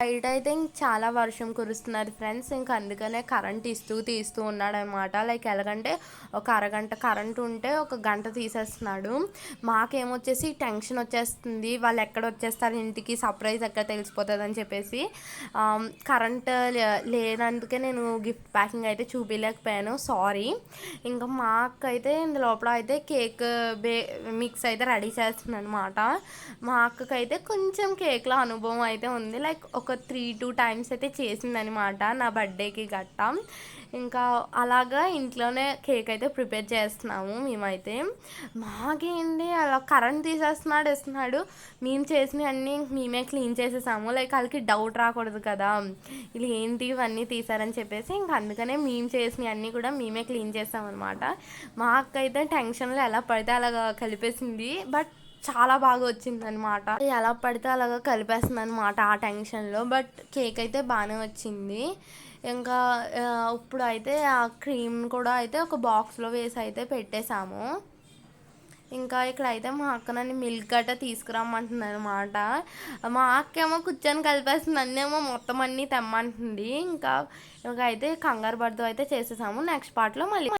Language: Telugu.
బయటైతే ఇంక చాలా వర్షం కురుస్తున్నది ఫ్రెండ్స్. ఇంక అందుకనే కరెంట్ తీస్తూ ఉన్నాడనమాట. లైక్ ఎలాగంటే ఒక అరగంట కరెంట్ ఉంటే ఒక గంట తీసేస్తున్నాడు. మాకేమొచ్చేసి టెన్షన్ వచ్చేస్తుంది. వాళ్ళు ఎక్కడ వచ్చేస్తారు ఇంటికి, సర్ప్రైజ్ ఎక్కడ తెలిసిపోతుందని చెప్పేసి కరెంట్ లేనందుకే నేను గిఫ్ట్ ప్యాకింగ్ అయితే చూపించలేకపోయాను, సారీ. ఇంకా మా అక్క అయితే ఇందులోపల అయితే కేక్ మిక్స్ అయితే రెడీ చేస్తుంది అనమాట. మా అక్కకైతే కొంచెం కేక్లో అనుభవం అయితే ఉంది. లైక్ ఒక 3-2 టైమ్స్ అయితే చేసిందనమాట నా బర్త్డేకి గట్టా. ఇంకా అలాగా ఇంట్లోనే కేక్ అయితే ప్రిపేర్ చేస్తున్నాము మేమైతే. మాకేంటి అలా కరెంట్ తీసేస్తున్నాడు ఇస్తున్నాడు, మేము చేసినవి అన్నీ మేమే క్లీన్ చేసేసాము. లైక్ వాళ్ళకి డౌట్ రాకూడదు కదా, వీళ్ళు ఏంటి ఇవన్నీ తీసారని చెప్పేసి. ఇంక అందుకనే మేము చేసినవి అన్నీ కూడా మేమే క్లీన్ చేసామన్నమాట. మా అక్క అయితే టెన్షన్లో ఎలా పడితే అలాగా కలిపేసింది, బట్ చాలా బాగా వచ్చిందనమాట. ఎలా పడితే అలాగా కలిపేస్తుంది అనమాట ఆ టెన్షన్లో. బట్ కేక్ అయితే బాగానే వచ్చింది. ఇంకా ఇప్పుడు అయితే ఆ క్రీమ్ కూడా అయితే ఒక బాక్స్లో వేసి అయితే పెట్టేశాము. ఇంకా ఇక్కడైతే మా అక్క నన్ను మిల్క్ గట్ట తీసుకురమ్మంటుంది అనమాట. మా అక్క ఏమో కూర్చొని కలిపేస్తుంది, నన్నేమో మొత్తం అన్నీ తెమ్మంటుంది. ఇంకా అయితే కంగారు పడుతూ అయితే చేసేసాము. నెక్స్ట్ పార్ట్లో మళ్ళీ